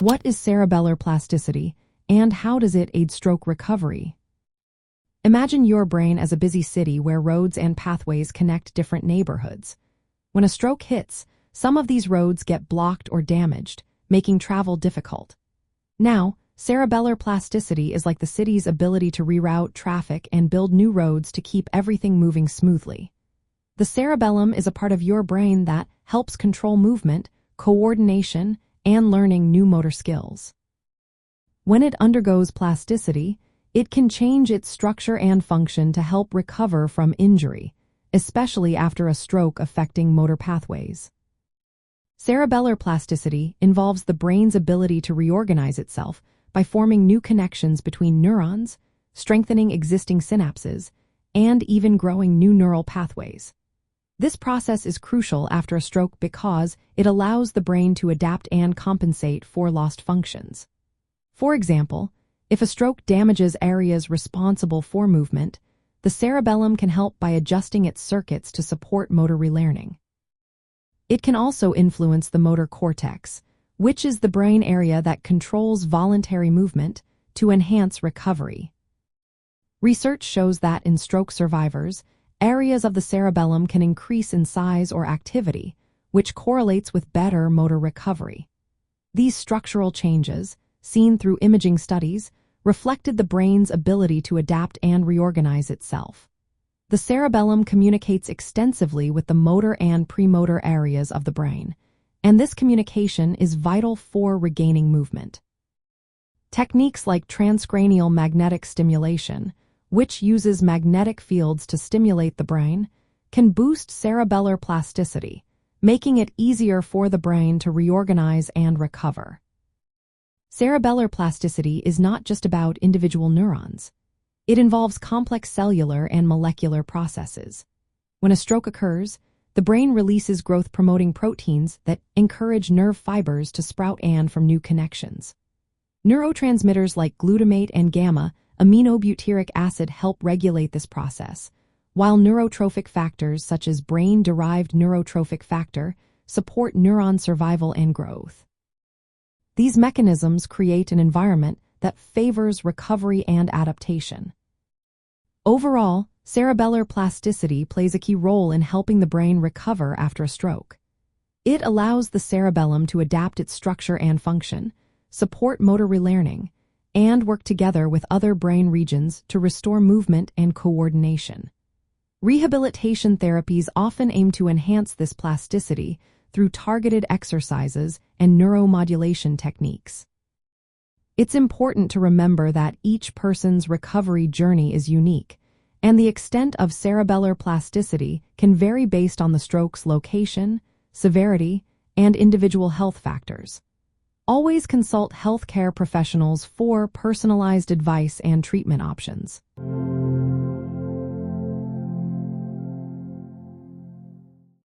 What is cerebellar plasticity, and how does it aid stroke recovery? Imagine your brain as a busy city where roads and pathways connect different neighborhoods. When a stroke hits, some of these roads get blocked or damaged, making travel difficult. Now, cerebellar plasticity is like the city's ability to reroute traffic and build new roads to keep everything moving smoothly. The cerebellum is a part of your brain that helps control movement, coordination, and learning new motor skills. When it undergoes plasticity, it can change its structure and function to help recover from injury, especially after a stroke affecting motor pathways. Cerebellar plasticity involves the brain's ability to reorganize itself by forming new connections between neurons, strengthening existing synapses, and even growing new neural pathways. This process is crucial after a stroke because it allows the brain to adapt and compensate for lost functions. For example, if a stroke damages areas responsible for movement, the cerebellum can help by adjusting its circuits to support motor relearning. It can also influence the motor cortex, which is the brain area that controls voluntary movement, to enhance recovery. Research shows that in stroke survivors, areas of the cerebellum can increase in size or activity, which correlates with better motor recovery. These structural changes, seen through imaging studies, reflected the brain's ability to adapt and reorganize itself. The cerebellum communicates extensively with the motor and premotor areas of the brain, and this communication is vital for regaining movement. Techniques like transcranial magnetic stimulation, which uses magnetic fields to stimulate the brain, can boost cerebellar plasticity, making it easier for the brain to reorganize and recover. Cerebellar plasticity is not just about individual neurons. It involves complex cellular and molecular processes. When a stroke occurs, the brain releases growth-promoting proteins that encourage nerve fibers to sprout and form new connections. Neurotransmitters like glutamate and gamma-aminobutyric acid help regulate this process, while neurotrophic factors such as brain-derived neurotrophic factor support neuron survival and growth. These mechanisms create an environment that favors recovery and adaptation. Overall, cerebellar plasticity plays a key role in helping the brain recover after a stroke. It allows the cerebellum to adapt its structure and function, support motor relearning, and work together with other brain regions to restore movement and coordination. Rehabilitation therapies often aim to enhance this plasticity through targeted exercises and neuromodulation techniques. It's important to remember that each person's recovery journey is unique, and the extent of cerebellar plasticity can vary based on the stroke's location, severity, and individual health factors. Always consult healthcare professionals for personalized advice and treatment options.